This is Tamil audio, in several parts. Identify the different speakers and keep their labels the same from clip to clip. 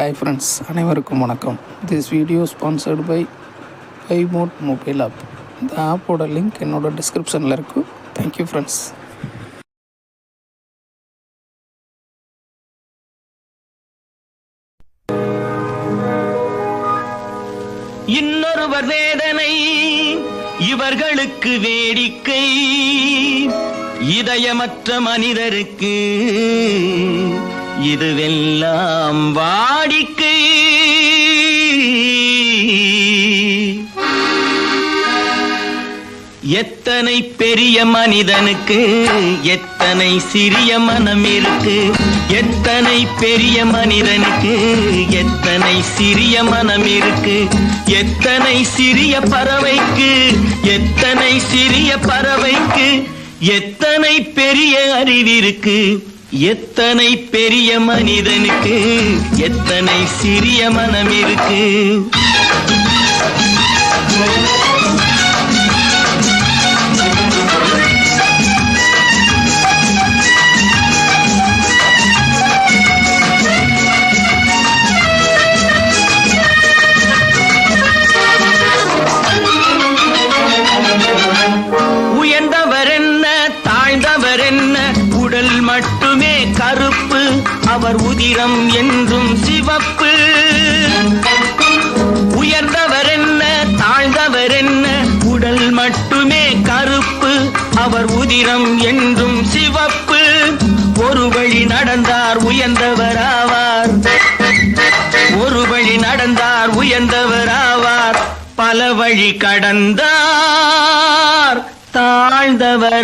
Speaker 1: ஹாய் ஃப்ரெண்ட்ஸ், அனைவருக்கும் வணக்கம். திஸ் வீடியோ ஸ்பான்சர்டு பை ஐமோட் மொபைல் ஆப். இந்த ஆப்போட லிங்க் என்னோட டிஸ்கிரிப்ஷனில் இருக்குது. Thank you friends.
Speaker 2: இன்னொருவர் வேதனை இவர்களுக்கு வேடிக்கை, இதயமற்ற மனிதருக்கு இதுவெல்லாம் வாடிக்கை. எத்தனை பெரிய மனிதனுக்கு எத்தனை சிறிய மனம் இருக்கு, எத்தனை பெரிய மனிதனுக்கு எத்தனை சிறிய மனம் இருக்கு, எத்தனை சிறிய பறவைக்கு எத்தனை சிறிய பறவைக்கு எத்தனை பெரிய அறிவிருக்கு, எத்தனை பெரிய மனிதனுக்கு எத்தனை சிறிய மனம் இருக்கு. உயர்ந்தவர் என்ன தாழ்ந்தவர் என்ன, உடல் மட்டுமே கருப்பு, அவர் உதிரம் என்றும் சிவப்பு. உயர்ந்தவர் என்ன தாழ்ந்தவர் என்ன, உடல் மட்டுமே கருப்பு, அவர் உதிரம் என்றும் சிவப்பு. ஒரு வழி நடந்தார் உயர்ந்தவர் ஆவார், ஒரு வழி நடந்தார் உயர்ந்தவர் ஆவார், பல வழி கடந்தார் தாழ்ந்தவராவார்.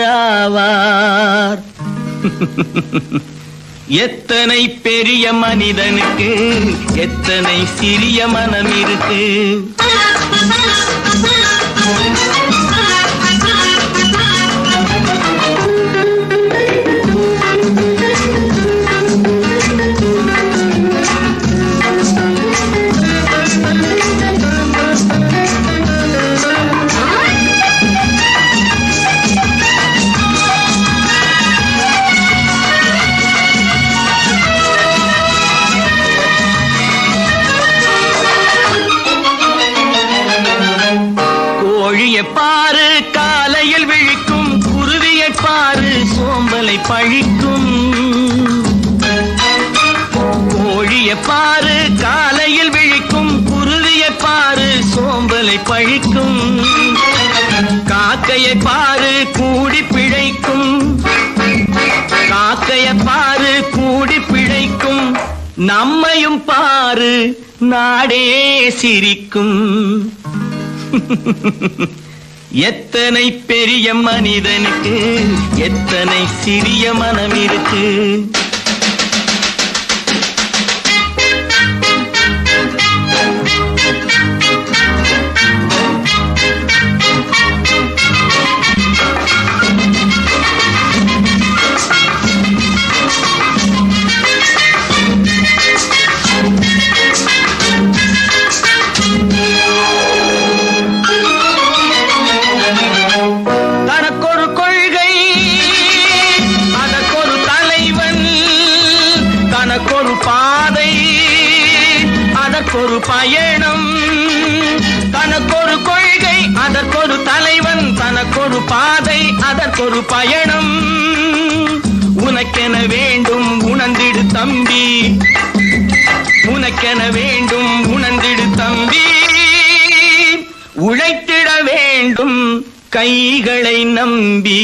Speaker 2: எத்தனை பெரிய மனிதனுக்கு எத்தனை சிறிய மனம் இருக்கு. கோழியை பாரு காலையில் விழிக்கும், குருவியை பாரு சோம்பலை பழிக்கும். கோழியை பாரு காலையில் விழிக்கும், குருவியை பாரு சோம்பலை பழிக்கும். காக்கையை பாரு கூடி பிழைக்கும், காக்கையை பாரு கூடி பிழைக்கும். நம்மையும் பாரு நாடே சிரிக்கும். எத்தனை பெரிய மனிதனுக்கு எத்தனை சிறிய மனம் இருக்கு. தனக்கொரு கொள்கை அதற்கொரு தலைவன், தனக்கொரு பாதை அதற்கொரு பயணம். தனக்கொரு கொள்கை அதற்கொரு தலைவன், தனக்கொரு பாதை அதற்கொரு பயணம். உனக்கென வேண்டும் உணர்ந்திடு தம்பி, உனக்கென வேண்டும் உணர்ந்திடு தம்பி. உழைத்திட வேண்டும் கைகளை நம்பி.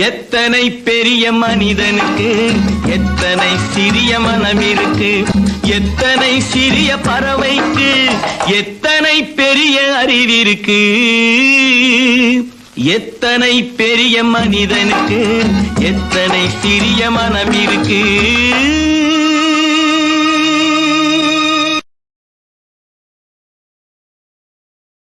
Speaker 2: எத்தனை பெரிய மனிதனுக்கு எத்தனை சிறிய மனம் இருக்கு, எத்தனை சிறிய பறவைக்கு எத்தனை பெரிய அறிவிருக்கு, எத்தனை பெரிய மனிதனுக்கு எத்தனை சிறிய மனம் இருக்கு.